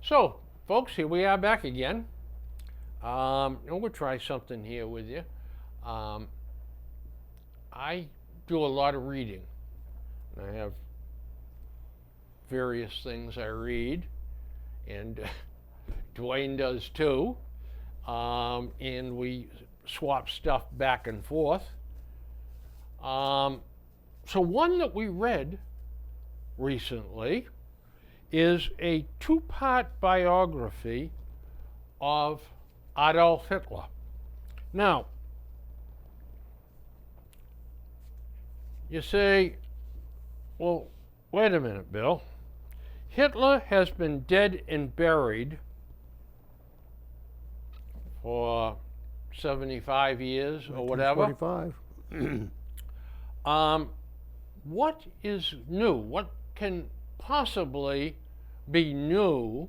So, folks, here we are back again. And we'll try something here with you. I do a lot of reading. I have various things I read, and Dwayne does too. And we swap stuff back and forth. So one that we read recently is a two-part biography of Adolf Hitler. Now, you say, well, wait a minute, Bill. Hitler has been dead and buried for 75 years or whatever. 45. What is new? What can possibly be new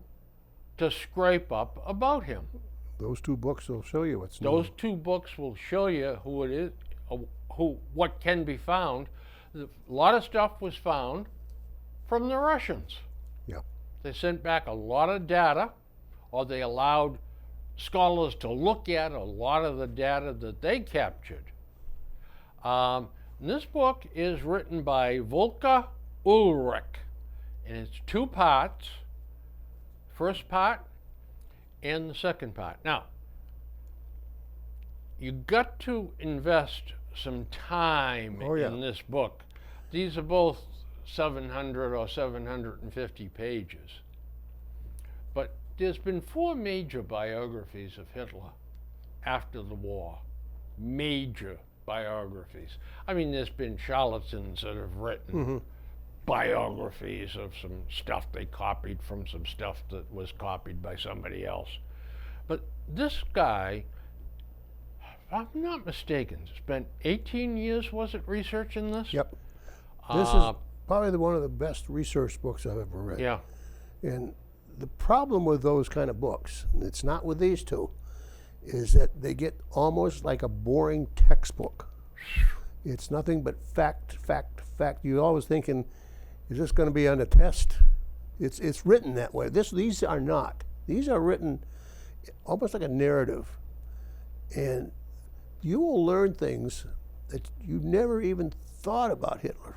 to scrape up about him? Those two books will show you what's new. Those two books will show you who it is, what can be found. A lot of stuff was found from the Russians. Yeah. They sent back a lot of data, or they allowed scholars to look at a lot of the data that they captured. This book is written by Volker Ullrich, and it's two parts. First part and the second part. Now, you got to invest some time in this book. These are both 700 or 750 pages. But there's been 4 major biographies of Hitler after the war. Major biographies. I mean, there's been charlatans that have written biographies of some stuff they copied from some stuff that was copied by somebody else. But this guy, if I'm not mistaken, spent 18 years, was it, researching this? Yep. This is probably one of the best research books I've ever read. Yeah. And the problem with those kind of books, and it's not with these two, is that they get almost like a boring textbook. It's nothing but fact, fact, fact. You're always thinking, is this going to be on a test? It's written that way. These are not. These are written almost like a narrative. And you will learn things that you never even thought about Hitler.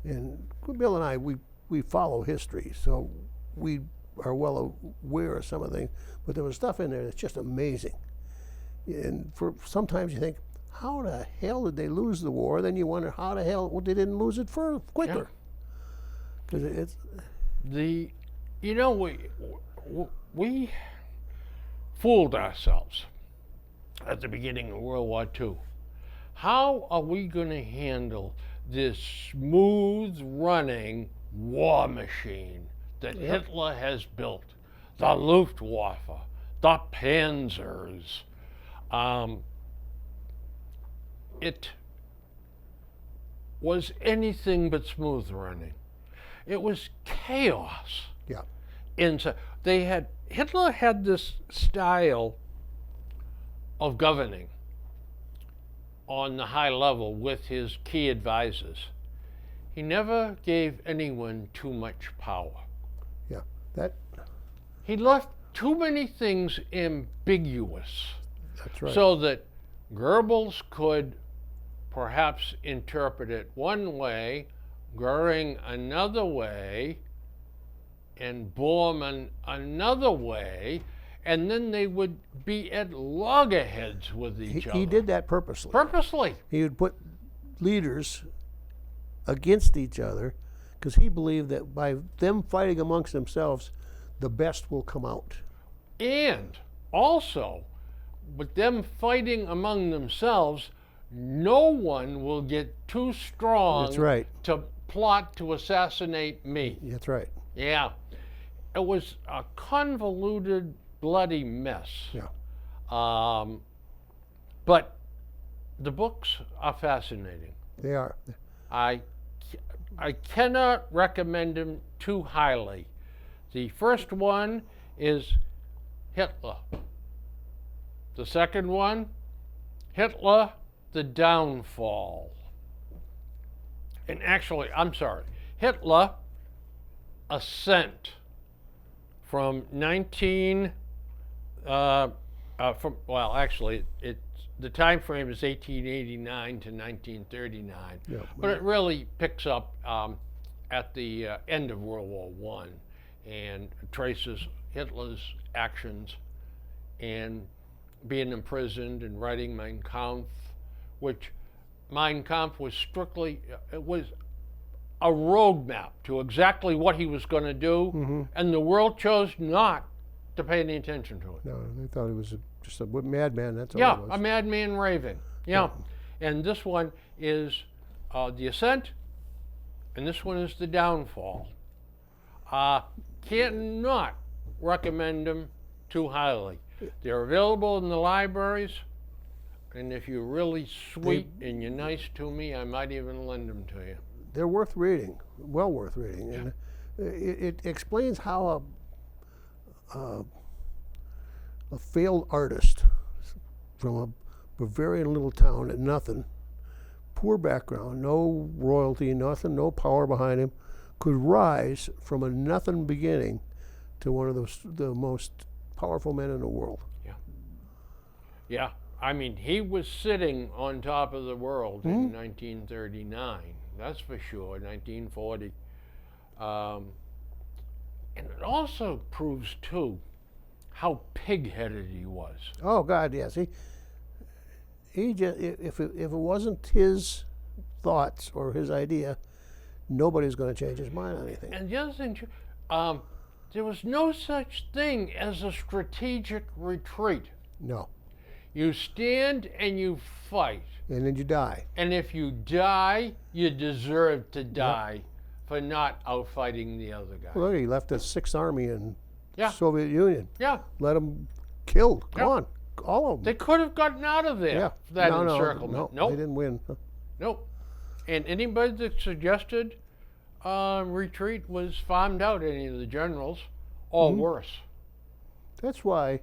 And Bill and I, we follow history, so we are well aware of some of the things. But there was stuff in there that's just amazing. And sometimes you think, how the hell did they lose the war? Then you wonder how the hell they didn't lose it quicker. Because it's we fooled ourselves at the beginning of World War II. How are we going to handle this smooth-running war machine that Hitler has built? The Luftwaffe, the Panzers. It was anything but smooth running. It was chaos. Yeah. And so Hitler had this style of governing on the high level with his key advisors. He never gave anyone too much power. Yeah. He left too many things ambiguous. That's right. So that Goebbels could perhaps interpret it one way, Goering another way, and Bormann another way, and then they would be at loggerheads with each other. He did that purposely. Purposely. He would put leaders against each other because he believed that by them fighting amongst themselves, the best will come out. And also, with them fighting among themselves, no one will get too strong That's right. to plot to assassinate me. That's right. Yeah. It was a convoluted, bloody mess. Yeah. But the books are fascinating. They are. I cannot recommend them too highly. The first one is Hitler. The second one, Hitler, the Downfall. And actually, I'm sorry, Hitler, Ascent from 19, well, actually, the time frame is 1889 to 1939, Yeah. but it really picks up at the end of World War I and traces Hitler's actions and being imprisoned and writing Mein Kampf, which Mein Kampf was strictly, it was a roadmap to exactly what he was going to do, and the world chose not to pay any attention to it. No, they thought he was just a madman. That's all Yeah, it was. a madman raving. Yeah. And this one is The Ascent, and this one is The Downfall. Cannot recommend them too highly. They're available in the libraries, and if you're really sweet and you're nice to me, I might even lend them to you. They're worth reading, well worth reading. And it explains how a failed artist from a Bavarian little town at nothing, poor background, no royalty, nothing, no power behind him, could rise from a nothing beginning to one of the most powerful men in the world. Yeah. Yeah. I mean, he was sitting on top of the world in 1939. That's for sure, 1940. And it also proves, too, how pig-headed he was. Oh, God, yes. He just, if it wasn't his thoughts or his idea, nobody's going to change his mind on anything. And the other thing, there was no such thing as a strategic retreat. No. You stand and you fight. And then you die. And if you die, you deserve to die for not outfighting the other guy. Well, look, he left the Sixth Army in Yeah. Soviet Union. Yeah. Let them killed. Gone. All of them. They could have gotten out of there for that encirclement. No, Nope. they didn't win. Nope. And anybody that suggested retreat was farmed out, any of the generals, or worse. That's why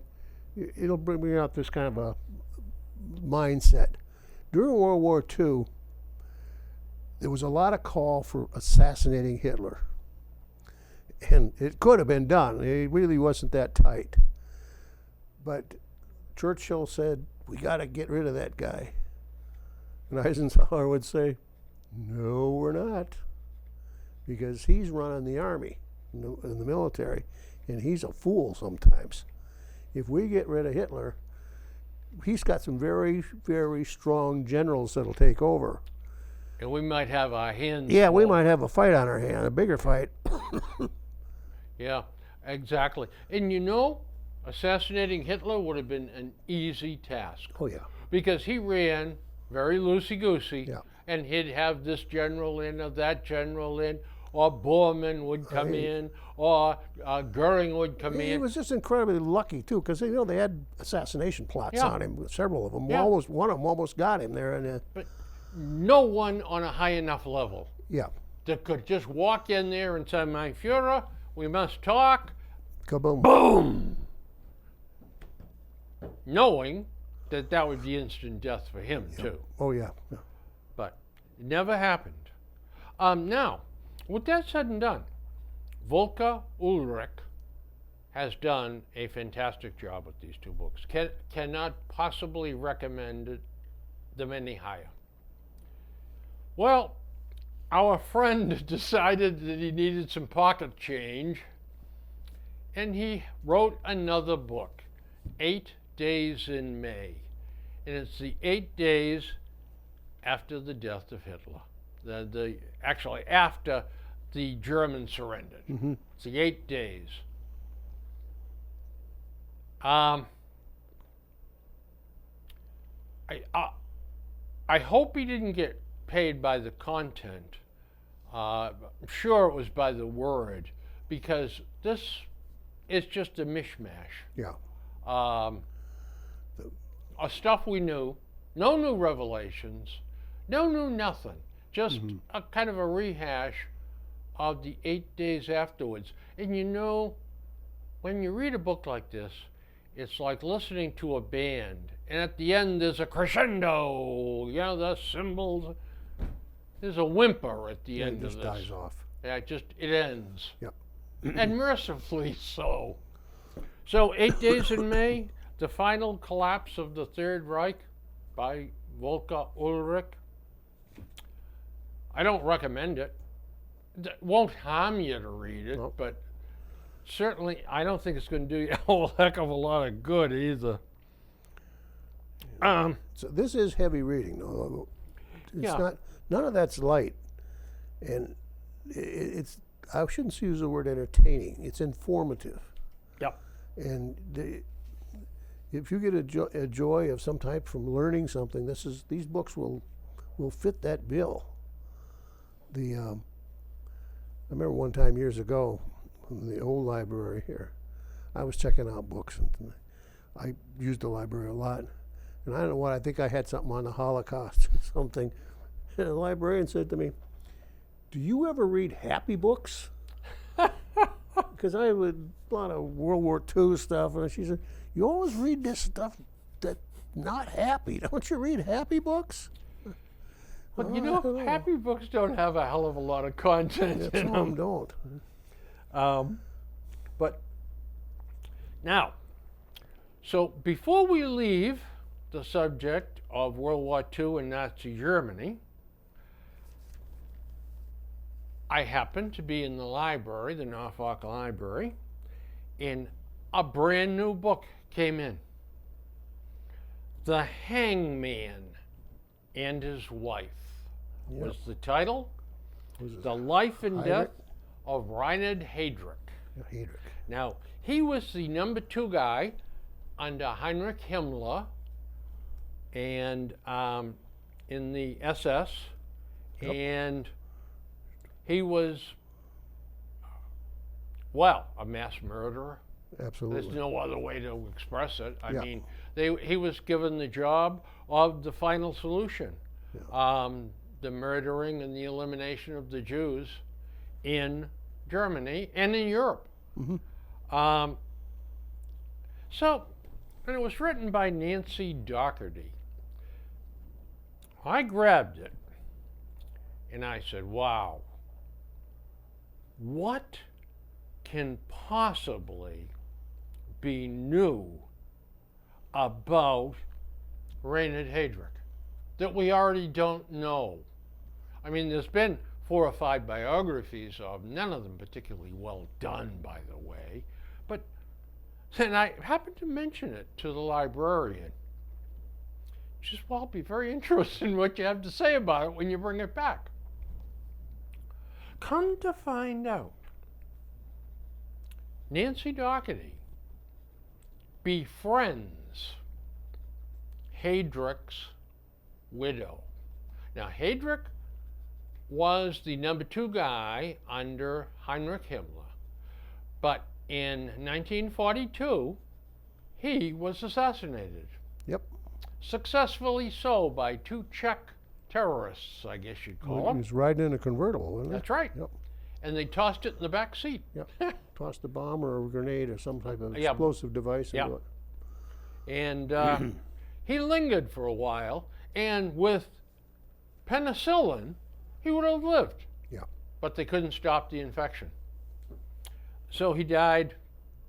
it'll bring out this kind of a mindset. During World War II, there was a lot of call for assassinating Hitler. And it could have been done. It really wasn't that tight. But Churchill said, we got to get rid of that guy. And Eisenhower would say, no, we're not. Because he's running the army in the military, and he's a fool sometimes. If we get rid of Hitler, he's got some very, very strong generals that'll take over. And we might have our hands Yeah, we full. might have a fight on our hand, a bigger fight. Yeah, exactly. And you know, assassinating Hitler would have been an easy task. Oh, yeah. Because he ran very loosey-goosey, Yeah. and he'd have this general in or that general in, or Bormann would come in, or Goering would come He in. was just incredibly lucky, too, because they had assassination plots Yeah. on him, several of them. Yeah. One of them almost got him there. And But no one on a high enough level yeah, that could just walk in there and say, "Mein Führer, we must talk," kaboom. boom! Knowing that that would be instant death for him, too. Oh, yeah. But it never happened. Now, with that said and done, Volker Ulrich has done a fantastic job with these two books. Cannot possibly recommend them any higher. Well, our friend decided that he needed some pocket change, and he wrote another book, 8 Days in May. And it's the 8 days after the death of Hitler. Actually, after the Germans surrendered. It's the 8 days. I hope he didn't get paid by the content. I'm sure it was by the word, because this is just a mishmash. Yeah. Stuff we knew, no new revelations, no new nothing, just a kind of a rehash of the 8 days afterwards. And you know, when you read a book like this, it's like listening to a band, and at the end there's a crescendo, you know, the cymbals. There's a whimper at the end It just of this. dies off. Yeah, it ends. Yep. and mercifully so. So 8 Days in May, The Final Collapse of the Third Reich by Volker Ulrich. I don't recommend it. It won't harm you to read it, Nope. but certainly I don't think it's going to do you a whole heck of a lot of good either. So this is heavy reading, though. It's Yeah. not. None of that's light, and it's. I shouldn't use the word entertaining. It's informative, Yep. and if you get a joy of some type from learning something, these books will fit that bill. I remember one time years ago, in the old library here, I was checking out books, and I used the library a lot. And I don't know what, I think I had something on the Holocaust or something. And the librarian said to me, "Do you ever read happy books?" Because I have a lot of World War II stuff. And she said, "You always read this stuff that's not happy. Don't you read happy books?" But you I know, don't know. happy books don't have a hell of a lot of content Yeah, in some of them them. don't. But now, so before we leave the subject of World War II and Nazi Germany, I happened to be in the library, the Norfolk Library, and a brand new book came in. The Hangman and His Wife Yep. was the title. Who's this? The Life and Heinrich? Death of Reinhard Heydrich. Heydrich. Now, he was the number 2 guy under Heinrich Himmler and in the SS, Yep. and he was, well, a mass murderer. Absolutely. There's no other way to express it. I Yeah. mean, he was given the job of the final solution, the murdering and the elimination of the Jews in Germany and in Europe. Mhm. So, and it was written by Nancy Doherty. I grabbed it and I said, wow, what can possibly be new about Reinhard Heydrich that we already don't know? I mean, there's been 4 or 5 biographies of, none of them particularly well done, by the way, but and I happened to mention it to the librarian. She says, well, I'll be very interested in what you have to say about it when you bring it back. Come to find out, Nancy Doherty befriends Heydrich's widow. Now, Heydrich was the number 2 guy under Heinrich Himmler, but in 1942, he was assassinated. Yep. Successfully so by 2 Czech terrorists, I guess you'd call He them. was riding in a convertible, wasn't he? That's right. Yep. And they tossed it in the back seat. Yep. Tossed a bomb or a grenade or some type of Yeah. explosive device Yeah. into it. And he lingered for a while, and with penicillin, he would have lived. Yeah. But they couldn't stop the infection. So he died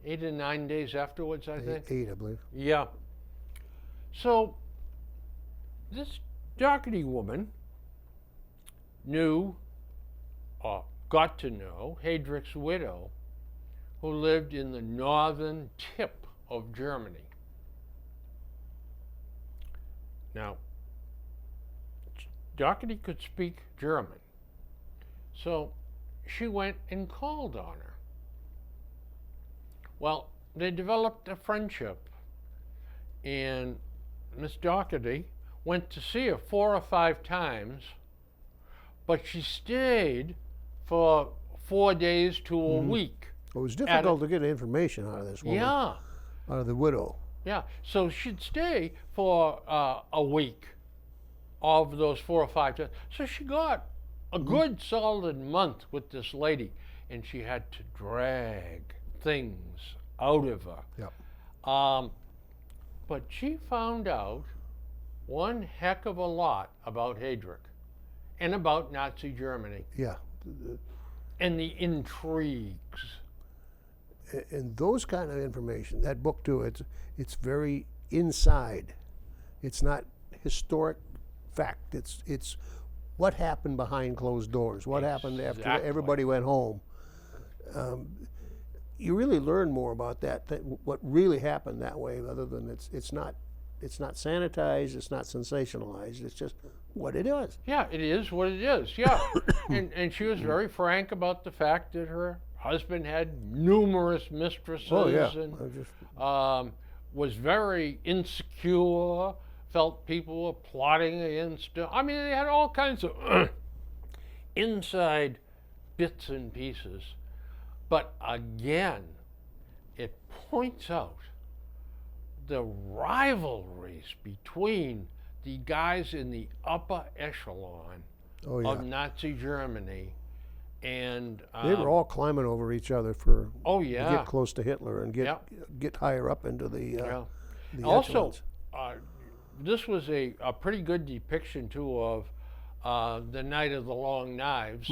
8 or 9 days afterwards, I think. 8, I believe. Yeah. So this Doherty woman knew, or got to know, Heydrich's widow, who lived in the northern tip of Germany. Now, Doherty could speak German, so she went and called on her. Well, they developed a friendship, and Miss Doherty went to see her 4 or 5 times, but she stayed for 4 days to a week. It was difficult to get information out of this woman, Yeah, out of the widow. yeah. So she'd stay for a week of those 4 or 5 times. So she got a good solid month with this lady, and she had to drag things out of her. Yep. But she found out one heck of a lot about Heydrich and about Nazi Germany Yeah. and the intrigues And those kind of information, that book too, it's very inside. It's not historic fact. It's what happened behind closed doors. What happened after everybody went home. You really learn more about what really happened that way, other than it's not sanitized, it's not sensationalized. It's just what it is. Yeah, it is what it is. Yeah, and she was very frank about the fact that her husband had numerous mistresses. Oh yeah. And was very insecure. Felt people were plotting against her. I mean, they had all kinds of inside bits and pieces. But again, it points out the rivalries between the guys in the upper echelon of Nazi Germany, and they were all climbing over each other to get close to Hitler and get higher up into the also, this was a pretty good depiction too of the Night of the Long Knives,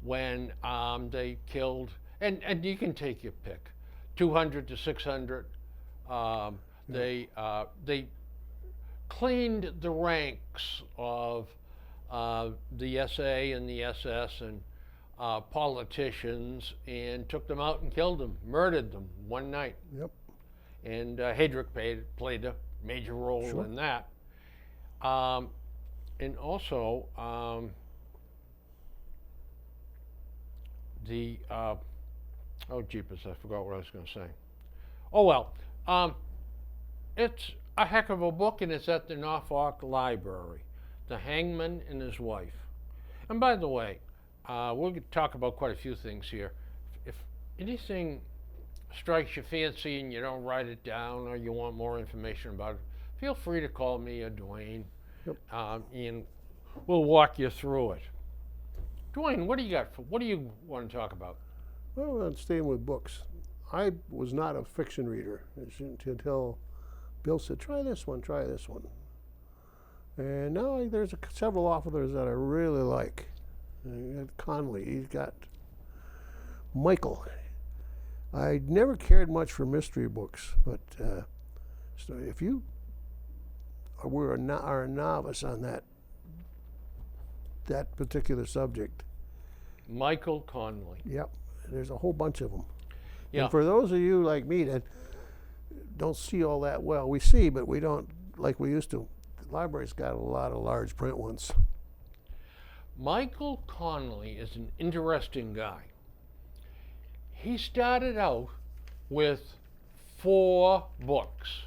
when they killed, and you can take your pick, 200 to 600. They cleaned the ranks of the SA and the SS and politicians, and took them out and killed them, murdered them one night. Yep. And Heydrich played a major role in that. And also oh jeepers, I forgot what I was going to say. Oh well, it's a heck of a book, and it's at the Norfolk Library, The Hangman and His Wife. And by the way, we're going to talk about quite a few things here. If anything strikes your fancy and you don't write it down, or you want more information about it, feel free to call me or Dwayne, and we'll walk you through it. Dwayne, what do you got? What do you want to talk about? Well, I'm staying with books. I was not a fiction reader until Bill said, try this one. And now there's several authors that I really like. You got Connolly, he's got Michael. I never cared much for mystery books, but so if you are a novice on that particular subject. Michael Connolly. Yep, there's a whole bunch of them. Yeah. And for those of you like me that don't see all that well, we see, but we don't like we used to. The library's got a lot of large print ones. Michael Connolly is an interesting guy. He started out with 4 books.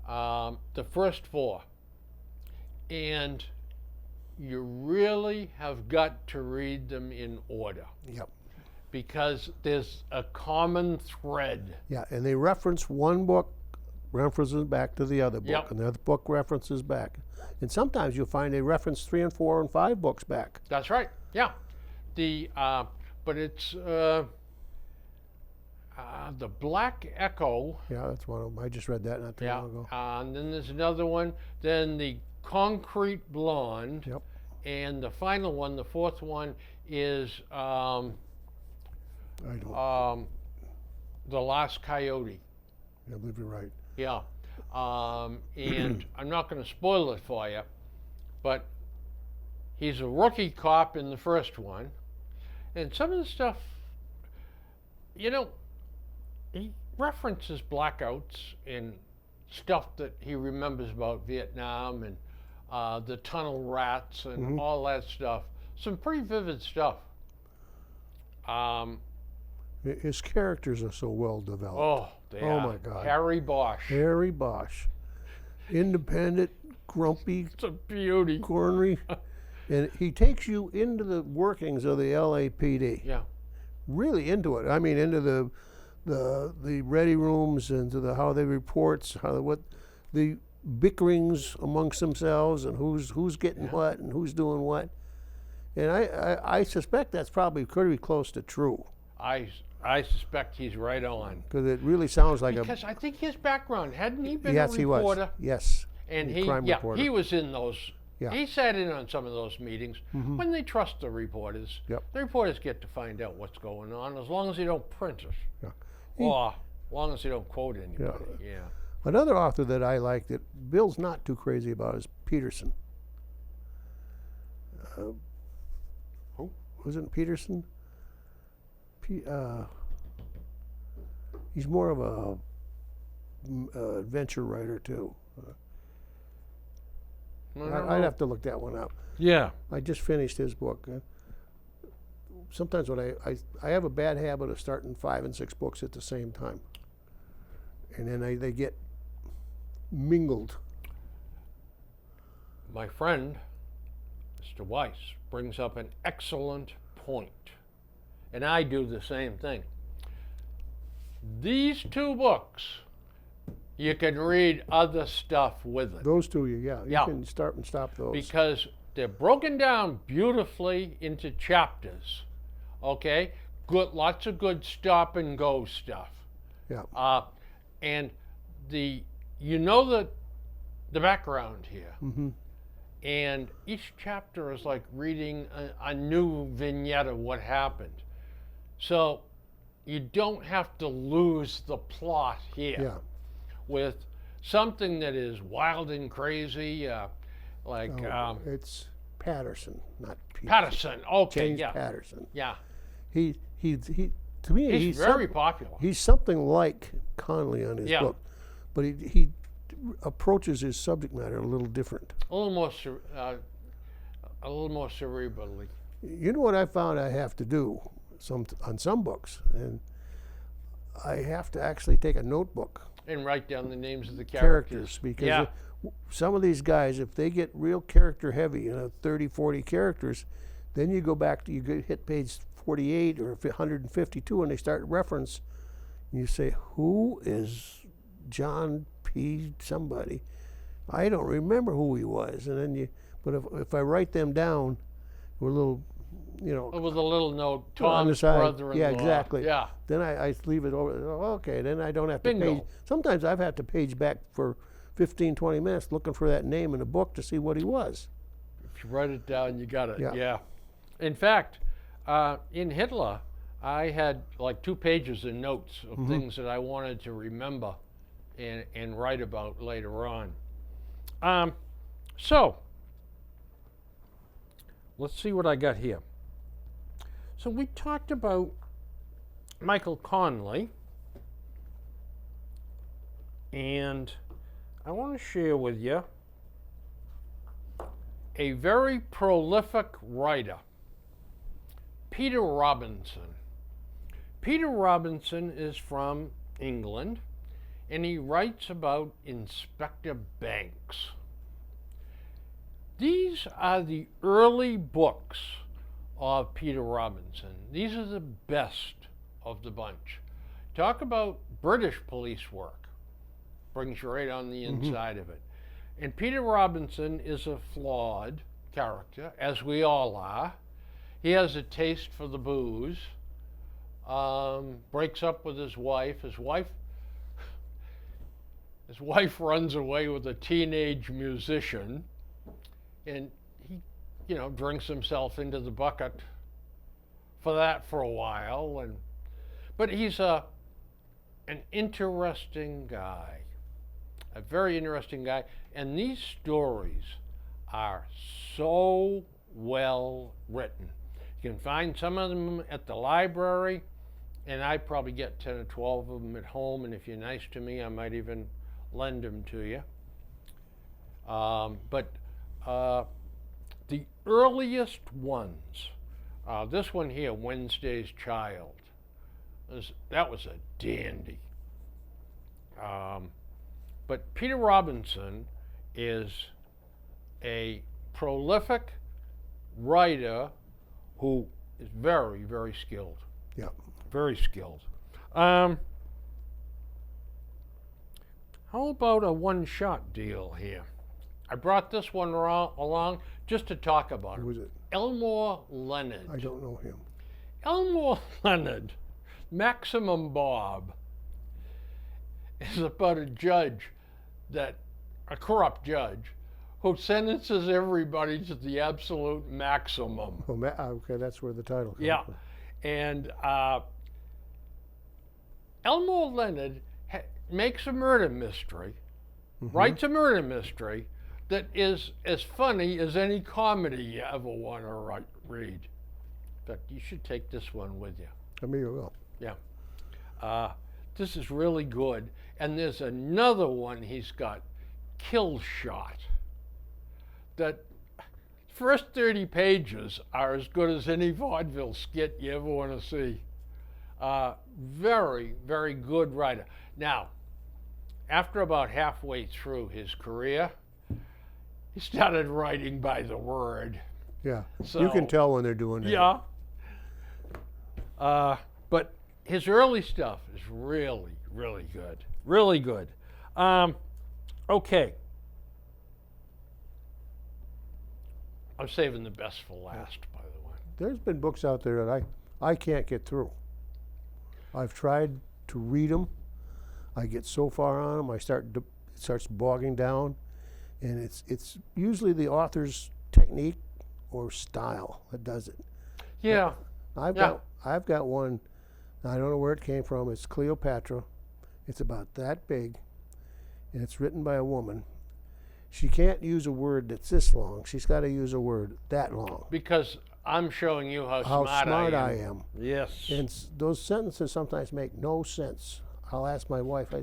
The first 4. And you really have got to read them in order. Yep. Because there's a common thread. Yeah, and they reference one book, references back to the other book, Yep. and the other book references back. And sometimes you'll find they reference 3 and 4 and 5 books back. That's right. Yeah. But it's the Black Echo. Yeah, that's one of them. I just read that not too long ago. And then there's another one. Then the Concrete Blonde. Yep. And the final one, the 4th one, is I don't. The Last Coyote. I believe you're right. Yeah. And I'm not going to spoil it for you, but he's a rookie cop in the first one. And some of the stuff, he references blackouts and stuff that he remembers about Vietnam and the tunnel rats and all that stuff. Some pretty vivid stuff. His characters are so well developed. Oh, they are. Oh my God. Harry Bosch. Harry Bosch. Independent, grumpy, It's a beauty. ornery. And he takes you into the workings of the LAPD. Yeah. Really into it. I mean, into the ready rooms, into how they reports, what the bickerings amongst themselves, and who's getting what and who's doing what. And I suspect that's probably pretty close to true. I suspect he's right on. Because it really sounds like Because I think his background, hadn't he been yes, a reporter? he was. Yes. And crime reporter. he was in those Yeah. He sat in on some of those meetings when they trust the reporters. Yep. The reporters get to find out what's going on as long as they don't print it. Yeah. Or as long as they don't quote anybody. Yeah. Another author that I like that Bill's not too crazy about is Peterson. Who? Wasn't Peterson? He's more of a adventure writer too. I'd have to look that one up. Yeah. I just finished his book. Sometimes when I have a bad habit of starting 5 and 6 books at the same time, and then they get mingled. My friend, Mr. Weiss, brings up an excellent point, and I do the same thing. These 2 books, you can read other stuff with it. Those two, you can start and stop those. Because they're broken down beautifully into chapters, okay? Lots of good stop and go stuff. Yeah. And the background here. Mm-hmm. And each chapter is like reading a new vignette of what happened. So you don't have to lose the plot here. Yeah. With something that is wild and crazy, It's Patterson, not Peterson. Patterson. Okay, James yeah, Patterson. yeah. He to me He's very popular. He's something like Conley on his Yeah. book, but he approaches his subject matter a little different. A little more cerebrally. You know what I found I have to do on some books, and I have to actually take a notebook. And write down the names of the Characters, because yeah. some of these guys, if they get real character heavy, 30, 40 characters, then you go back to, hit page 48 or 152 and they start reference, and you say, who is John P. somebody? I don't remember who he was. And then but if I write them down with a little, with a little note, on the Tom's side. brother-in-law. Yeah, exactly. Yeah. Then I leave it over. Okay, then I don't have to Bingo. page. Sometimes I've had to page back for 15, 20 minutes looking for that name in a book to see what he was. If you write it down, you got it. Yeah. Yeah. In fact, in Hitler, I had like 2 pages of notes of things that I wanted to remember and write about later on. So, let's see what I got here. So we talked about Michael Conley, and I want to share with you a very prolific writer, Peter Robinson. Peter Robinson is from England, and he writes about Inspector Banks. These are the early books of Peter Robinson. These are the best of the bunch. Talk about British police work. Brings you right on the inside of it. And Peter Robinson is a flawed character, as we all are. He has a taste for the booze, breaks up with his wife. His wife runs away with a teenage musician, and he, drinks himself into the bucket for a while. But he's an interesting guy, a very interesting guy. And these stories are so well written. You can find some of them at the library, and I probably get 10 or 12 of them at home. And if you're nice to me, I might even lend them to you. But the earliest ones, this one here, Wednesday's Child, that was a dandy. But Peter Robinson is a prolific writer who is very, very skilled. Yeah. Very skilled. How about a one-shot deal here? I brought this one along just to talk about Who it. was it? Elmore Leonard. I don't know him. Elmore Leonard, Maximum Bob, is about a corrupt judge, who sentences everybody to the absolute maximum. Oh, okay, that's where the title comes Yeah. from. And Elmore Leonard makes a murder mystery, writes a murder mystery that is as funny as any comedy you ever want to read. In fact, you should take this one with you. I mean, you will. Yeah. This is really good. And there's another one he's got, Kill Shot, that first 30 pages are as good as any vaudeville skit you ever want to see. Very, very good writer. Now, after about halfway through his career, he started writing by the word. Yeah, So, you can tell when they're doing that. Yeah. But his early stuff is really, really good. Really good. Okay. I'm saving the best for last, by the way. There's been books out there that I can't get through. I've tried to read them. I get so far on them, it starts bogging down, and it's usually the author's technique or style that does it. Yeah. I've got one. I don't know where it came from. It's Cleopatra. It's about that big, and it's written by a woman. She can't use a word that's this long. She's got to use a word that long. Because I'm showing you how smart I am. Yes. And those sentences sometimes make no sense. I'll ask my wife,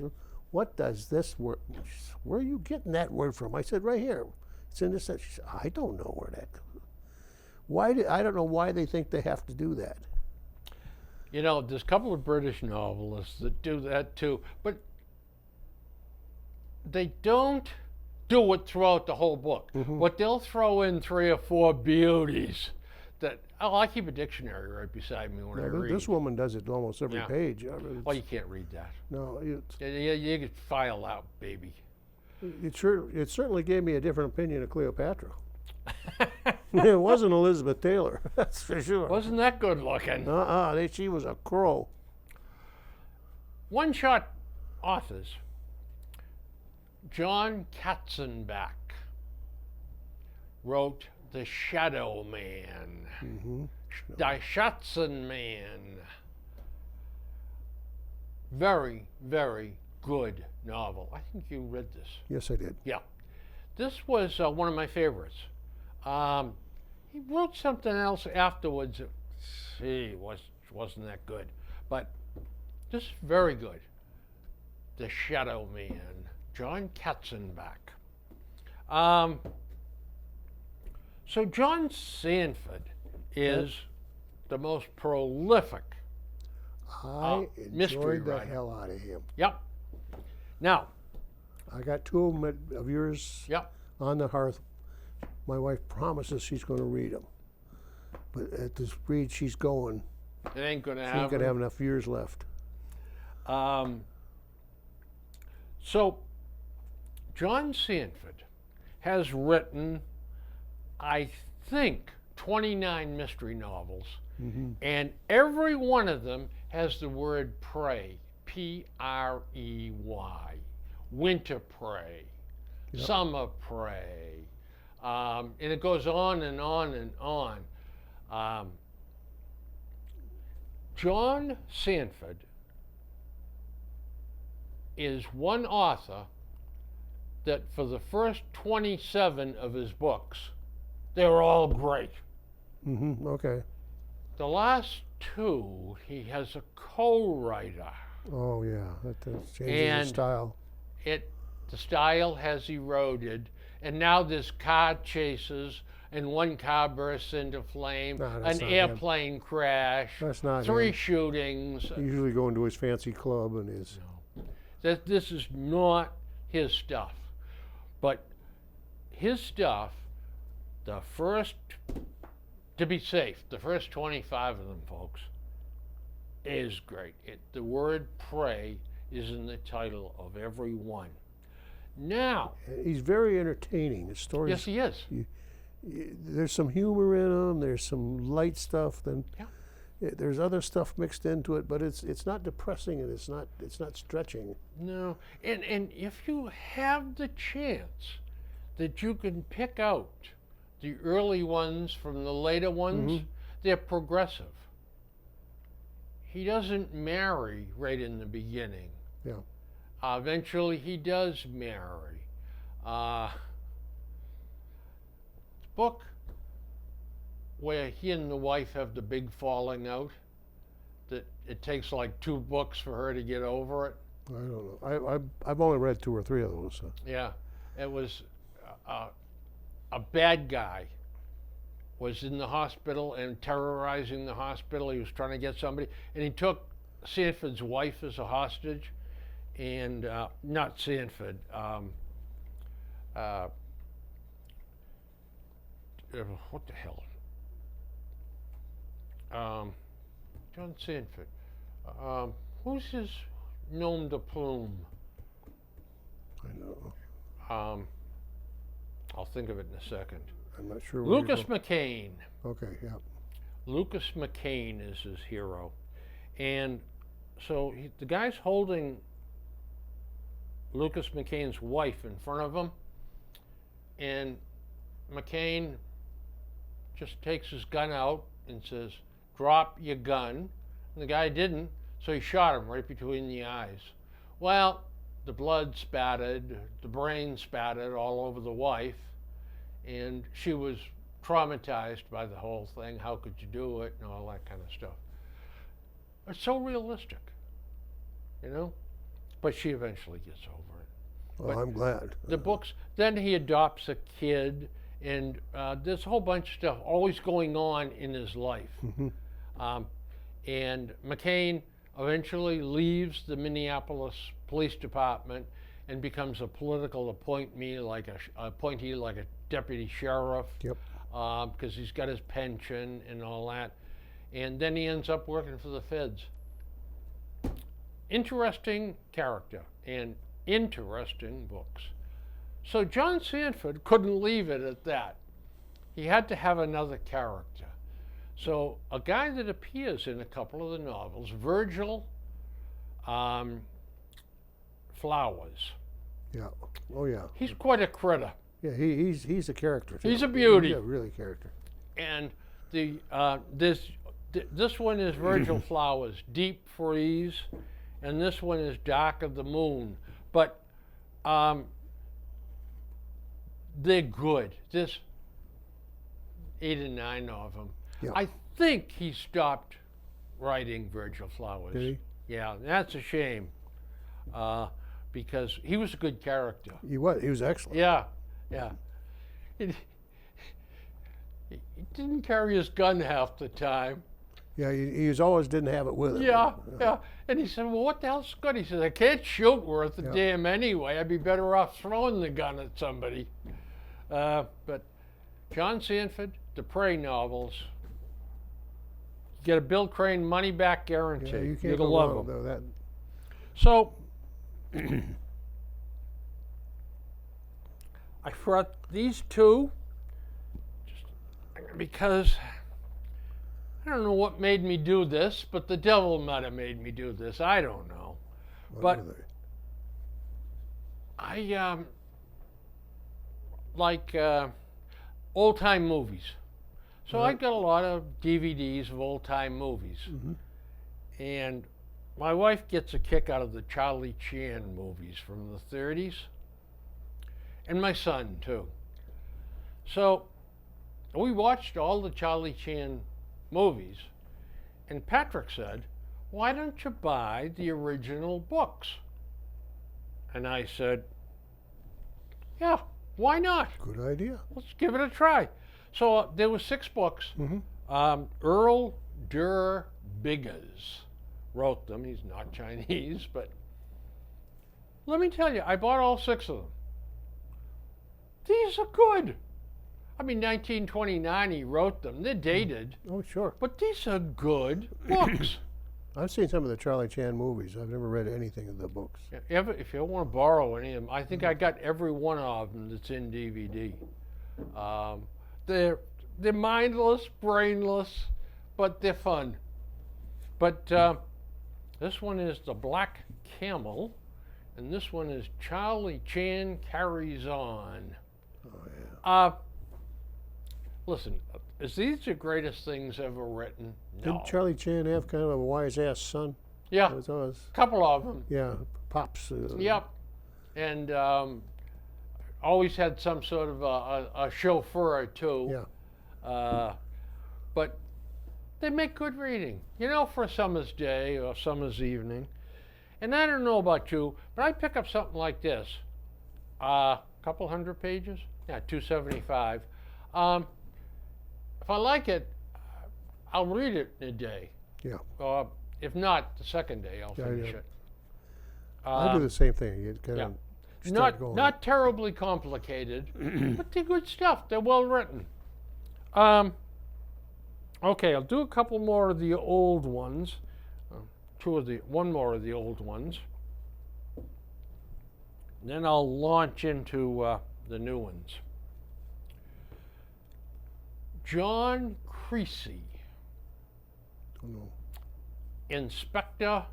what does this word, where are you getting that word from? I said, right here. It's in this sentence. She said, I don't know where that comes. I don't know why they think they have to do that. You know, there's a couple of British novelists that do that too, but they don't do it throughout the whole book. But they'll throw in 3 or 4 beauties that, I keep a dictionary right beside me when I read. This woman does it almost every page. Well, you can't read that. No, you get file out, baby. It certainly gave me a different opinion of Cleopatra. It wasn't Elizabeth Taylor, that's for sure. Wasn't that good looking? She was a crow. One-shot authors. John Katzenbach wrote The Shadow Man, Die Schatzen Man. Very, very good novel. I think you read this. Yes, I did. Yeah. This was one of my favorites. He wrote something else afterwards. Wasn't that good. But this is very good. The Shadow Man, John Katzenbach. So John Sandford is the most prolific I mystery enjoyed the writer. hell out of him. Yep. Now, I got 2 of them of yours on the hearth. My wife promises she's going to read them, but at this rate she's going, it ain't gonna she ain't going to have enough years left. So, John Sandford has written, I think, 29 mystery novels, and every one of them has the word prey, P-R-E-Y, winter prey, summer prey, and it goes on and on and on. John Sandford is one author that for the first 27 of his books, they were all great. Okay. The last 2, he has a co-writer. Oh yeah, that changes And the style. The style has eroded, and now there's car chases, and one car bursts into flame, No, that's an not airplane crash, That's not 3 him. shootings. He usually go into his fancy club and his. This is not his stuff. But his stuff, to be safe, the first 25 of them, folks, is great. The word prey is in the title of every one. Now, He's very entertaining. His stories. yes, he is. There's some humor in them. There's some light stuff. Then there's other stuff mixed into it, but it's not depressing and it's not stretching. No, and if you have the chance, that you can pick out the early ones from the later ones. Mm-hmm. They're progressive. He doesn't marry right in the beginning. Yeah. Eventually, he does marry. The book where he and the wife have the big falling out, that it takes like 2 books for her to get over it. I don't know. I've only read 2 or 3 of those. So. Yeah, it was a bad guy was in the hospital and terrorizing the hospital. He was trying to get somebody, and he took Sanford's wife as a hostage, and not Sanford. What the hell? John Sanford. Who's his nom de plume? I know. I'll think of it in a second. I'm not sure. Where Lucas McCain. Okay, yeah. Lucas McCain is his hero. And so the guy's holding Lucas McCain's wife in front of him, and McCain just takes his gun out and says, "Drop your gun." And the guy didn't, so he shot him right between the eyes. Well, the blood spattered, the brain spattered all over the wife, and she was traumatized by the whole thing. How could you do it? And all that kind of stuff. It's so realistic, you know? But she eventually gets over it. Well, But I'm glad. The books, then he adopts a kid, and there's a whole bunch of stuff always going on in his life. And McCain eventually leaves the Minneapolis Police Department and becomes a political appointee, like a deputy sheriff. Yep. Because he's got his pension and all that. And then he ends up working for the feds. Interesting character and interesting books. So John Sanford couldn't leave it at that. He had to have another character. So a guy that appears in a couple of the novels, Virgil Flowers. Yeah. Oh yeah. He's quite a critter. Yeah. He's a character. Too. He's a beauty. He's a really character. And this one is Virgil Flowers, Deep Freeze, and this one is Dark of the Moon. But they're good. There's 8 or 9 of them. Yeah. I think he stopped writing Virgil Flowers. Did he? Yeah, that's a shame, because he was a good character. He was excellent. Yeah, yeah. He didn't carry his gun half the time. Yeah, he always didn't have it with him. Yeah, yeah. And he said, "Well, what the hell's good?" He said, "I can't shoot worth a damn anyway. I'd be better off throwing the gun at somebody." But John Sanford, the Prey novels, you get a Bill Crane money back guarantee. Yeah, you can't You're go gonna love wrong, them. though. That So I brought these 2 just because I don't know what made me do this, but the devil might have made me do this. I don't know. what But were they? I like old time movies. So Right. I've got a lot of DVDs of old time movies. And my wife gets a kick out of the Charlie Chan movies from the 30s. And my son, too. So we watched all the Charlie Chan movies. And Patrick said, "Why don't you buy the original books?" And I said, "Yeah, why not? Good idea. Let's give it a try." So there were 6 books. Earl Durr Biggers wrote them. He's not Chinese, but let me tell you, I bought all 6 of them. These are good. I mean, 1929 he wrote them. They're dated, Oh, sure. but these are good books. I've seen some of the Charlie Chan movies. I've never read anything of the books. If you want to borrow any of them, I think I got every one of them that's in DVD. They're mindless, brainless, but they're fun. But this one is The Black Camel, and this one is Charlie Chan Carries On. Listen, is these the greatest things ever written? No. Didn't Charlie Chan have kind of a wise-ass son? Yeah, That was ours. couple of them. Yeah, Pops. Yep. And always had some sort of a chauffeur too. Yeah. But they make good reading, you know, for a summer's day or summer's evening. And I don't know about you, but I pick up something like this, a couple hundred pages, yeah, 275. If I like it, I'll read it in a day. Yeah. Or if not, the second day I'll Yeah, finish yeah. it. I do the same thing. You kind yeah. of start Not going. not terribly complicated, but they're good stuff. They're well written. Okay, I'll do a couple more of the old ones. One more of the old ones. Then I'll launch into the new ones. John Creasy, Oh, no. Inspector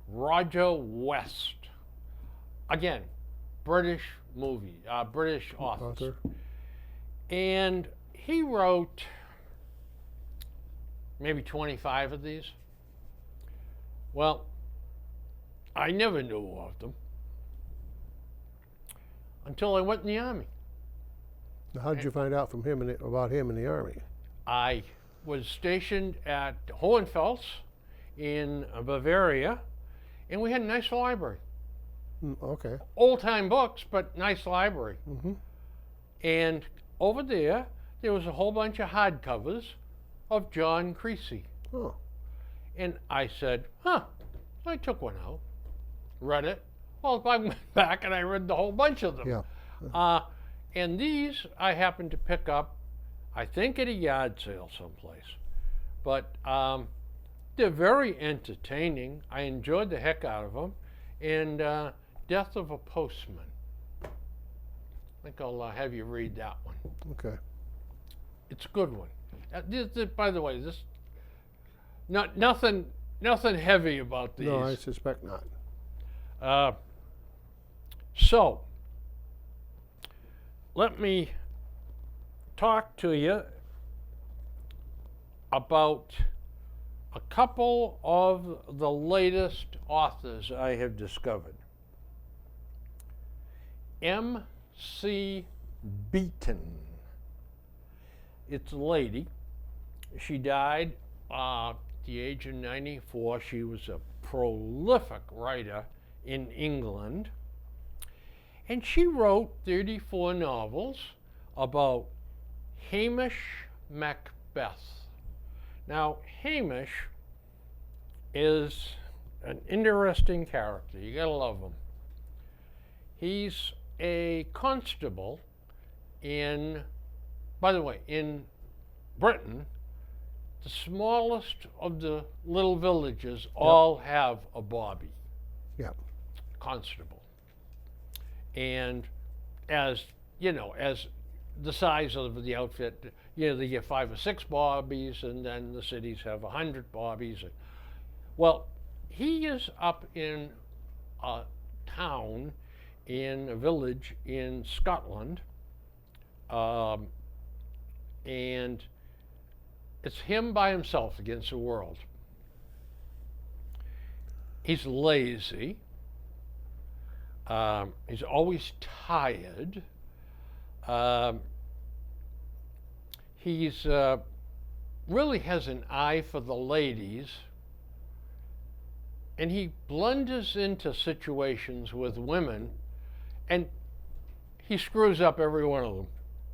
Roger West. Again, British movie, British author. And he wrote maybe 25 of these. Well, I never knew of them until I went in the Army. Now, how did you find out from him about him in the Army? I was stationed at Hohenfels in Bavaria, and we had a nice library. Okay. Old-time books, but nice library. Mm-hmm. And over there was a whole bunch of hardcovers of John Creasy. Oh. And I said, huh. So I took one out, read it. Well, I went back and I read the whole bunch of them. Yeah. And these I happened to pick up, I think at a yard sale someplace. But they're very entertaining. I enjoyed the heck out of them. And Death of a Postman. I think I'll have you read that one. Okay. It's a good one. By the way, this nothing heavy about these. No, I suspect not. So, let me talk to you about a couple of the latest authors I have discovered. M.C. Beaton. It's a lady. She died at the age of 94. She was a prolific writer in England. And she wrote 34 novels about Hamish Macbeth. Now, Hamish is an interesting character. You gotta love him. He's a constable in, by the way, in Britain, the smallest of the little villages all have a bobby. Yeah. Constable. And as you know, as the size of the outfit, you know, they get 5 or 6 bobbies, and then the cities have 100 bobbies. Well, he is up in a town, in a village in Scotland, and it's him by himself against the world. He's lazy. He's always tired. He's really has an eye for the ladies, and he blunders into situations with women, and he screws up every one of them.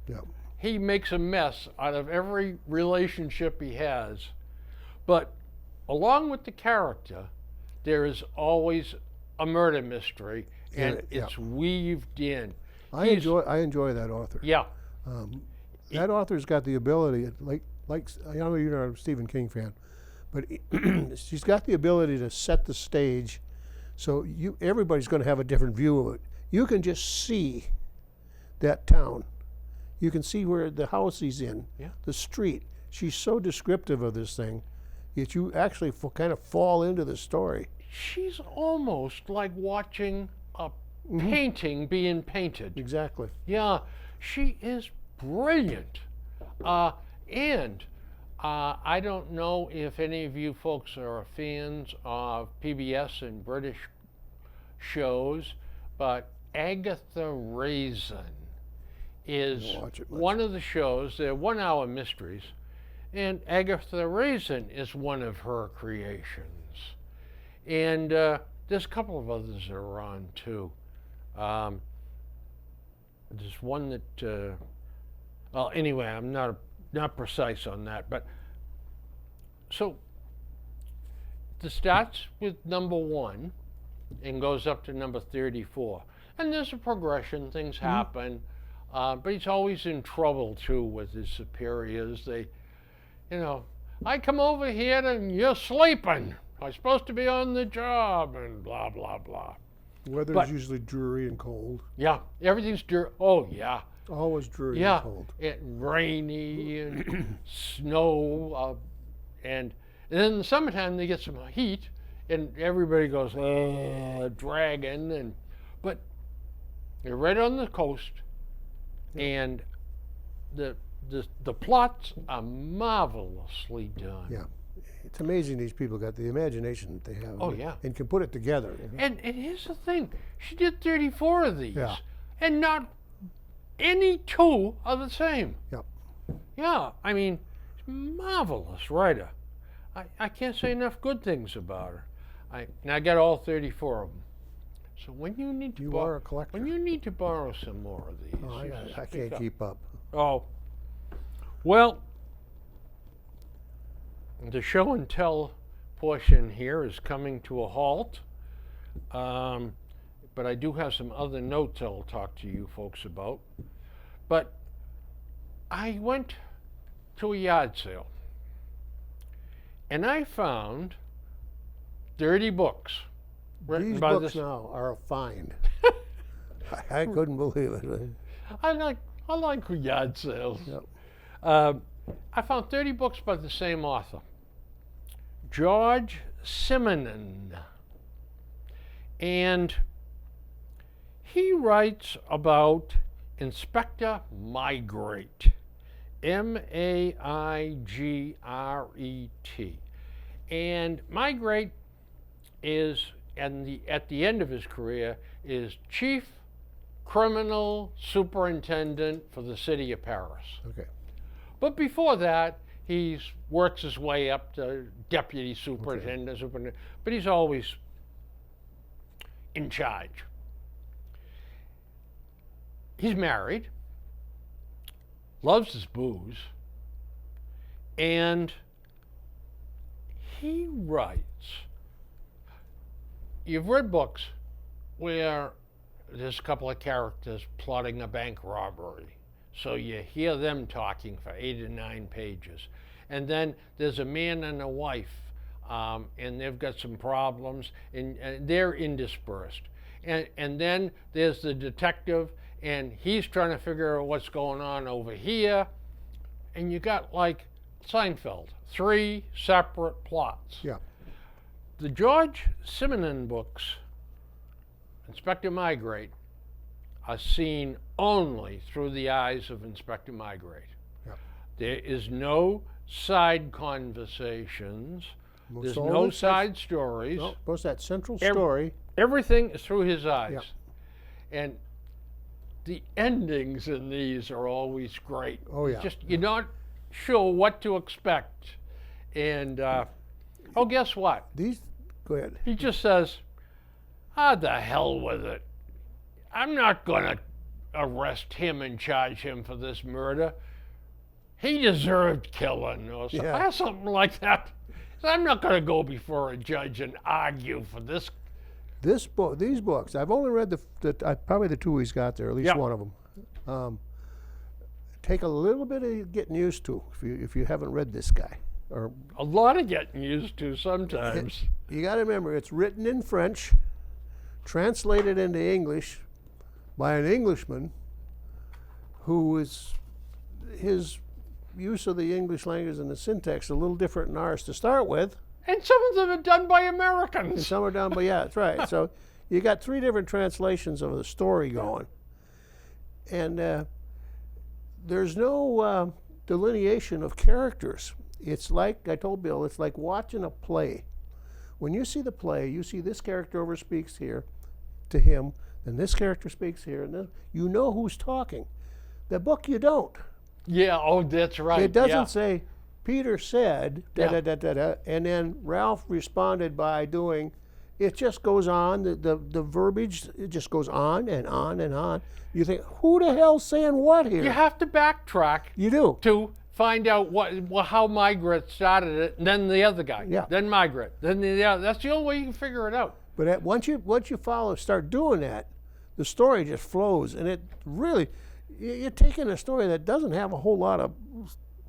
Yeah. He makes a mess out of every relationship he has. But along with the character, there is always a murder mystery, and it's weaved in. I enjoy that author. Yeah. That author's got the ability, like I know you're not a Stephen King fan, but she's got the ability to set the stage, so everybody's going to have a different view of it. You can just see that town. You can see where the house he's in, the street. She's so descriptive of this thing, yet you actually kind of fall into the story. She's almost like watching a painting being painted. Exactly. Yeah, she is brilliant. And I don't know if any of you folks are fans of PBS and British shows, but Agatha Raisin is one of the shows. They're 1 hour mysteries, and Agatha Raisin is one of her creations. And there's a couple of others that are on too. There's one that, well, anyway, I'm not precise on that, but so it starts with number 1 and goes up to number 34. And there's a progression, things happen, but he's always in trouble too with his superiors. They, I come over here and you're sleeping. I'm supposed to be on the job and blah, blah, blah. Weather's usually dreary and cold. Yeah, everything's dreary. Oh, yeah. Always dreary and cold. And rainy and snow. And then in the summertime they get some heat and everybody goes, dragging. But they're right on the coast, and the plots are marvelously done. Yeah. It's amazing these people got the imagination that they have. Oh, yeah. And can put it together. And here's the thing. She did 34 of these. Yeah. And not any 2 are the same. Yep. Yeah. I mean, marvelous writer. I can't say enough good things about her. And I got all 34 of them. So when you need to You are a collector. When you need to borrow some more of these. Oh, I can't keep up. Oh. Well, the show and tell portion here is coming to a halt, but I do have some other notes I'll talk to you folks about. But I went to a yard sale, and I found 30 books written These by books this. now are a find. I couldn't believe it. I like yard sales. Yep. I found 30 books by the same author, George Simenon. And he writes about Inspector Migrate, Maigrete. And Migrate is, at the end of his career, is Chief Criminal Superintendent for the city of Paris. Okay. But before that, he works his way up to deputy superintendent, but he's always in charge. He's married, loves his booze, and he writes. You've read books where there's a couple of characters plotting a bank robbery. So you hear them talking for 8 or 9 pages. And then there's a man and a wife, and they've got some problems, and they're interspersed. And then there's the detective, and he's trying to figure out what's going on over here. And you got, like Seinfeld, 3 separate plots. Yeah. The George Simenon books, Inspector Migrate, are seen only through the eyes of Inspector Migrate. Yep. There is no side conversations. There's no side stories. No, what's that central story? Everything is through his eyes. Yep. And the endings in these are always great. Oh, yeah. Just, you're not sure what to expect. And, guess what? Go ahead. He just says, the hell with it. I'm not going to arrest him and charge him for this murder. He deserved killing or something like that. So I'm not going to go before a judge and argue for this. These books, I've only read probably the 2 he's got there, at least one of them. Take a little bit of getting used to if you haven't read this guy. Or a lot of getting used to sometimes. You got to remember, it's written in French, translated into English by an Englishman who is, his use of the English language and the syntax is a little different than ours to start with. And some of them are done by And Americans. some are done by, yeah, that's right. So you got 3 different translations of the story going. And there's no delineation of characters. It's like I told Bill. It's like watching a play. When you see the play, you see this character over speaks here to him, and this character speaks here, and then you know who's talking. The book, you don't. Yeah. Oh, that's right. It doesn't yeah. say Peter said da da da da da, and then Ralph responded by doing. It just goes on. The verbiage, it just goes on and on and on. You think, who the hell's saying what here? You have to backtrack. You do. To find out how Margaret started it, and then the other guy. Yeah. Then Margaret. Then the other. That's the only way you can figure it out. But once you start doing that, the story just flows, and it really, you're taking a story that doesn't have a whole lot of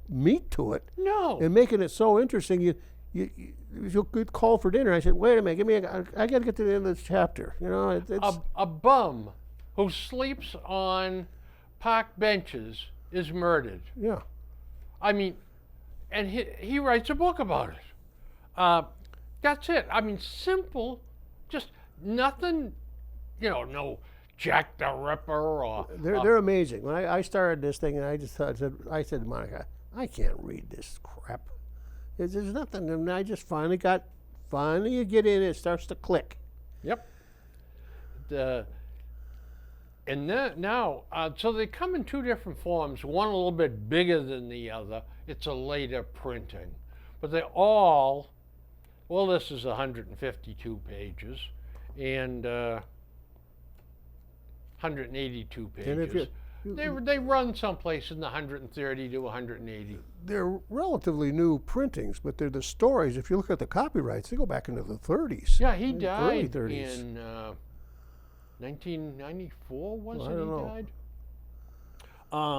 meat to it, No. and making it so interesting. You could call for dinner. I said, wait a minute, I got to get to the end of this chapter. You know, it's A bum who sleeps on park benches is murdered. yeah. I mean, and he writes a book about it. That's it. I mean, simple, just nothing, no Jack the Ripper or. They're amazing. When I started this thing, and I said to Monica, I can't read this crap. There's nothing, and I just finally you get in, it starts to click. Yep. And then now, so they come in two different forms, one a little bit bigger than the other. It's a later printing. But they all, well, this is 152 pages and 182 pages. And if they run someplace in the 130 to 180. They're relatively new printings, but they're the stories. If you look at the copyrights, they go back into the 30s. Yeah, he early died 30s. in 1994, was Well, it I don't he know.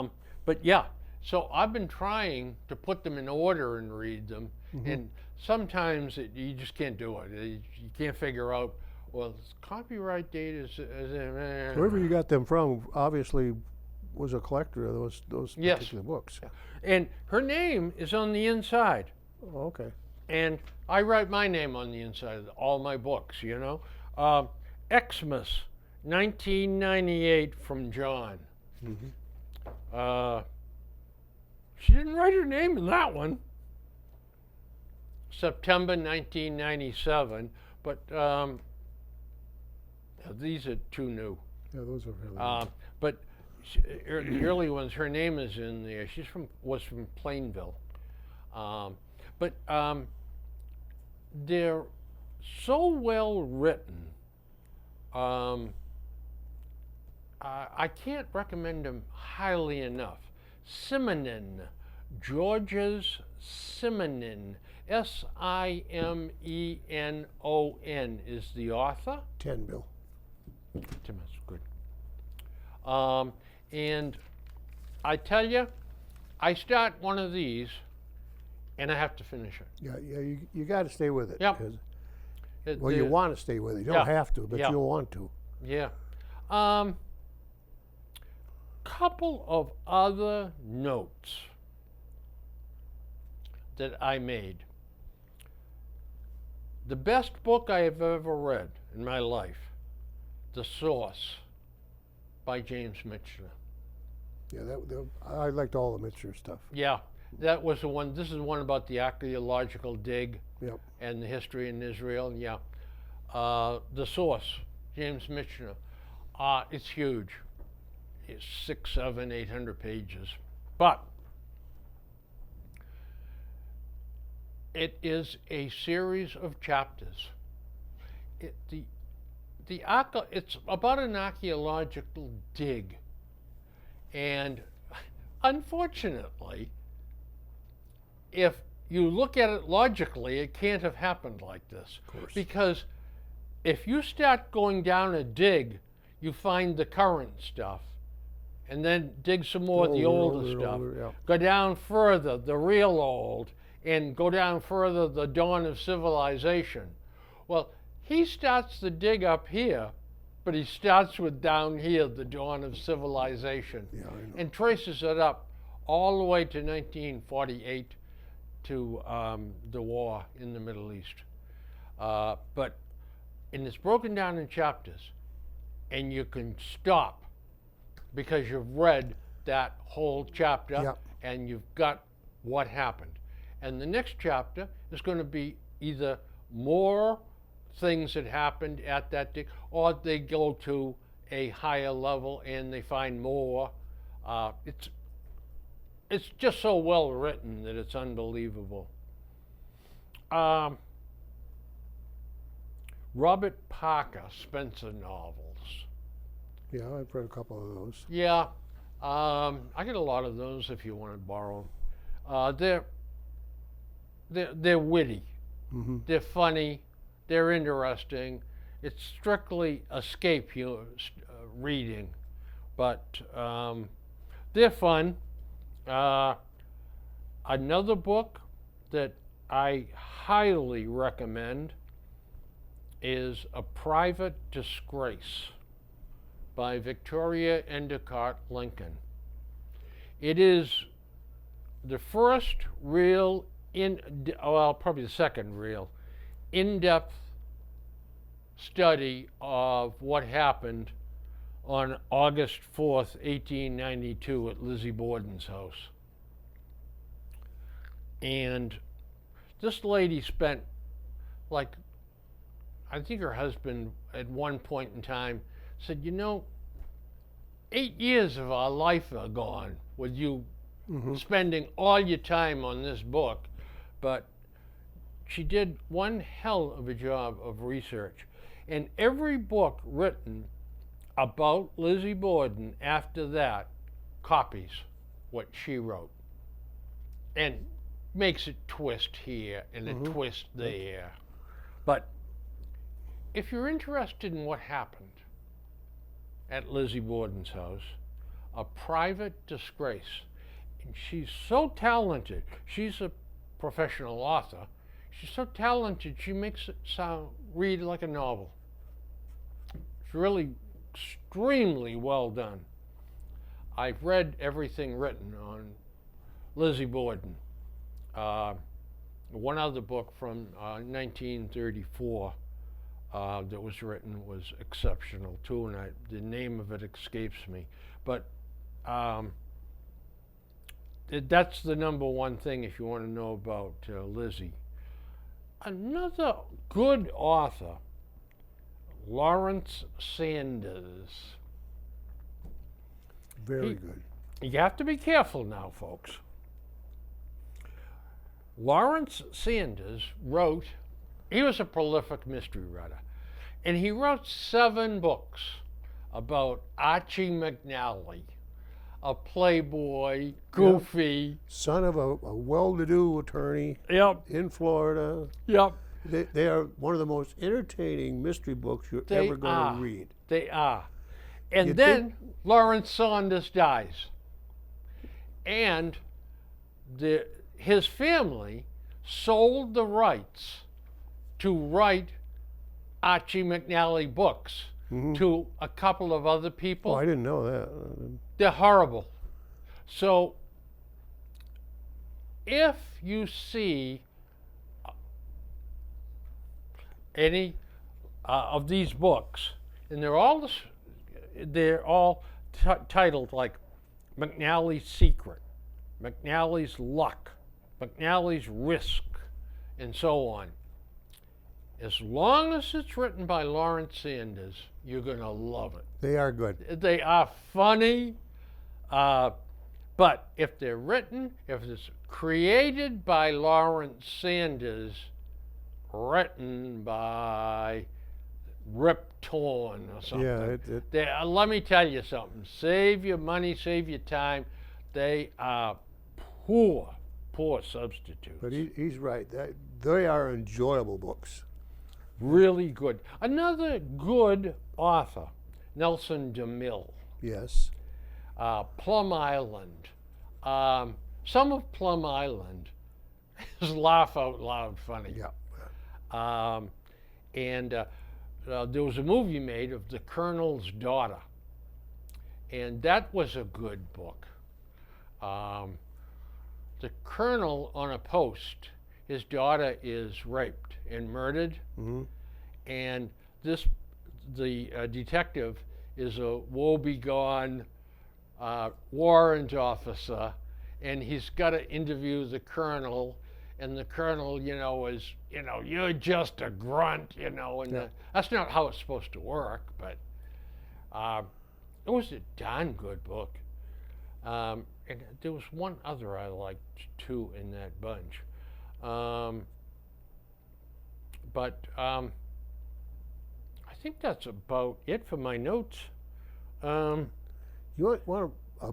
died? But yeah, so I've been trying to put them in order and read them, and sometimes you just can't do it. You can't figure out, well, this copyright date is Wherever you got them from, obviously, was a collector of those Yes. particular books. And her name is on the inside. Oh, okay. And I write my name on the inside of all my books, Xmas, 1998 from John. She didn't write her name in that one. September 1997, but these are too new. Yeah, those are really But the early ones, her name is in there. Was from Plainville, but they're so well written. I can't recommend them highly enough. Simonin, Georges Simonin, Simenon is the author. 10, Bill. Tim, that's good. And I tell you, I start one of these, and I have to finish it. Yeah, you got to stay with it. Yep. 'Cause, well, you want to stay with it. You don't have to, but Yeah. you'll want to. Yeah. Couple of other notes that I made. The best book I have ever read in my life, The Source by James Michener. Yeah, I liked all the Michener stuff. Yeah, that was the one. This is one about the archaeological dig Yep. and the history in Israel. Yeah. The Source, James Michener. It's huge. It's 600, 700, 800 pages. But it is a series of chapters. It's about an archaeological dig. And unfortunately, if you look at it logically, it can't have happened like this. Of course. Because if you start going down a dig, you find the current stuff. And then dig some more of the older stuff. Yeah. Go down further, the real old, and go down further, the dawn of civilization. Well, he starts the dig up here, but he starts with down here, the dawn of civilization, Yeah, I know. and traces it up all the way to 1948 to the war in the Middle East. And it's broken down in chapters, and you can stop because you've read that whole chapter, Yep. and you've got what happened. And the next chapter is going to be either more things that happened at that day, or they go to a higher level and they find more. It's just so well written that it's unbelievable. Robert Parker Spencer novels. Yeah, I've read a couple of those. Yeah, I get a lot of those if you want to borrow them. They're witty, Mm-hmm. they're funny, they're interesting. It's strictly escape reading, but they're fun. Another book that I highly recommend is A Private Disgrace by Victoria Endicott Lincoln. It is the first real, probably the second real, in-depth study of what happened on August 4th, 1892 at Lizzie Borden's house. And this lady spent, like, I think her husband at one point in time said, 8 years of our life are gone with you spending all your time on this book. But she did one hell of a job of research. And every book written about Lizzie Borden after that copies what she wrote and makes it twist here and a twist there. But if you're interested in what happened at Lizzie Borden's house, A Private Disgrace, and she's so talented, she's a professional author, she's so talented she makes it read like a novel. It's really extremely well done. I've read everything written on Lizzie Borden. One other book from 1934 that was written was exceptional too, and the name of it escapes me. But that's the number one thing if you want to know about Lizzie. Another good author, Lawrence Sanders. Very good. You have to be careful now, folks. Lawrence Sanders he was a prolific mystery writer, and he wrote 7 books about Archie McNally, a playboy, goofy. Son of a well-to-do attorney Yep. in Florida. Yep. They are one of the most entertaining mystery books you're ever going to read. They are. And You then Lawrence Saunders dies. And his family sold the rights to write Archie McNally books to a couple of other people. Oh, I didn't know that. They're horrible. So if you see any of these books, and they're all titled like McNally's Secret, McNally's Luck, McNally's Risk, and so on. As long as it's written by Lawrence Sanders, you're going to love it. They are good. They are funny, but if it's created by Lawrence Sanders, written by Rip Torn or something, let me tell you something. Save your money, save your time. They are poor substitutes. But he's right. They are enjoyable books. Really good. Another good author, Nelson DeMille. Yes. Plum Island. Some of Plum Island is laugh out loud funny. Yeah. And there was a movie made of The Colonel's Daughter, and that was a good book. The colonel on a post, his daughter is raped and murdered, and the detective is a woebegone warrant officer, and he's got to interview the colonel, and the colonel, is, you're just a grunt, and that's not how it's supposed to work, but it was a darn good book. And there was one other I liked too in that bunch. But I think that's about it for my notes. You want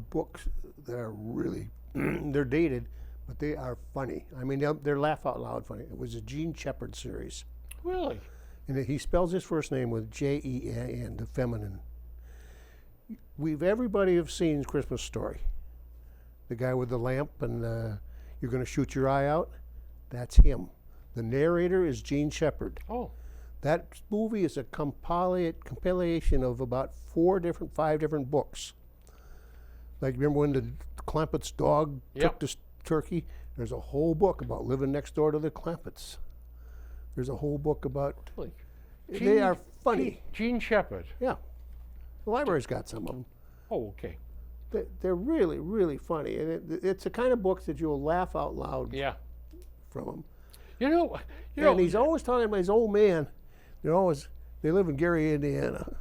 books that are really, they're dated, but they are funny. I mean, they're laugh out loud funny. It was a Gene Shepard series. Really? And he spells his first name with J-E-A-N, the feminine. Everybody have seen Christmas Story. The guy with the lamp and you're going to shoot your eye out. That's him. The narrator is Gene Shepard. Oh. That movie is a compilation of about 5 different books. Like, remember when the Clampett's dog took this turkey? There's a whole book about living next door to the Clampetts. There's a whole book about... Really? They are funny. Gene Shepard. Yeah. The library's got some of them. Oh, okay. They're really, really funny. And it's the kind of books that you'll laugh out loud from them. And he's always talking about his old man. They live in Gary, Indiana.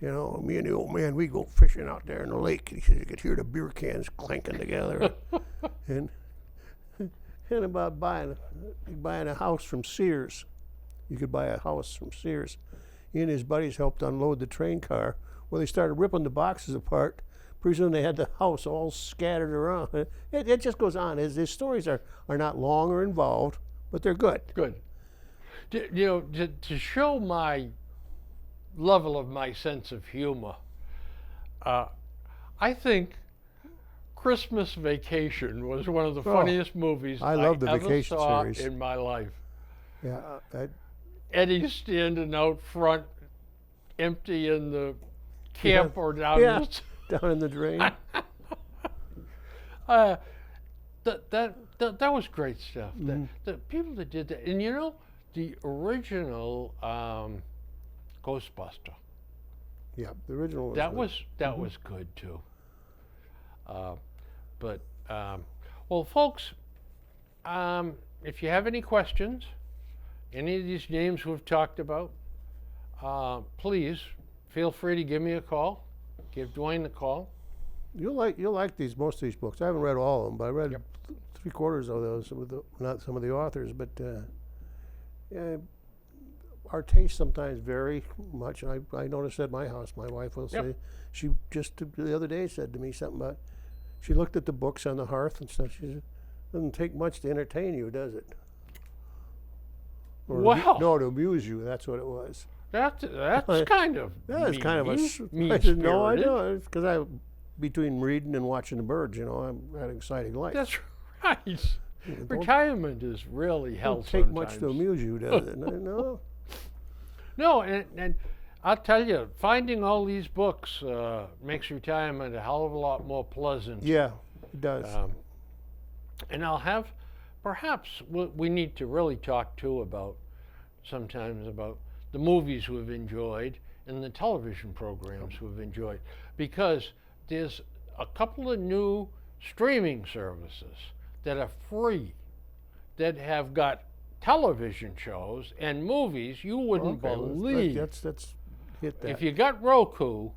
Me and the old man, we go fishing out there in the lake. He says you could hear the beer cans clanking together. and about buying a house from Sears. You could buy a house from Sears. He and his buddies helped unload the train car. Well, they started ripping the boxes apart. Pretty soon they had the house all scattered around. It just goes on. His stories are not long or involved, but they're good. Good. To show my level of my sense of humor, I think Christmas Vacation was one of the funniest movies I love the ever Vacation saw series. in my life. Yeah, Eddie standing out front, emptying the camper down in the drain. That was great stuff. The people that did that, and the original Ghostbuster. Yeah, the original was that good. was good too. Well, folks, if you have any questions, any of these names we've talked about, please feel free to give me a call. Give Dwayne a call. You'll like most of these books. I haven't read all of them, but I read 3/4 of those with not some of the authors. But our tastes sometimes vary much. I noticed at my house, my wife will say, she just the other day said to me something about, she looked at the books on the hearth and stuff. She said, "Doesn't take much to entertain you, does it?" Wow. No, to amuse you. That's what it was. That's kind of it's kind of a mean I said, no, I know. It's because between reading and watching the birds, I'm had an exciting life. That's right. Retirement is really hell. Doesn't take much to amuse you, does it? No. No, and I'll tell you, finding all these books makes retirement a hell of a lot more pleasant. Yeah, it does. And I'll have, perhaps we need to really talk too sometimes about the movies we've enjoyed and the television programs we've enjoyed, because there's a couple of new streaming services that are free that have got television shows and movies you wouldn't believe. Let's hit that. If you got Roku,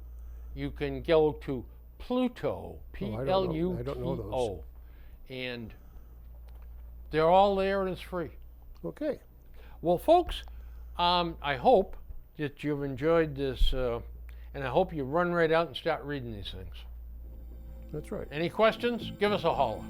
you can go to Pluto, Pluto, I don't know those. And they're all there and it's free. Okay. Well, folks, I hope that you've enjoyed this, and I hope you run right out and start reading these things. That's right. Any questions? Give us a holler.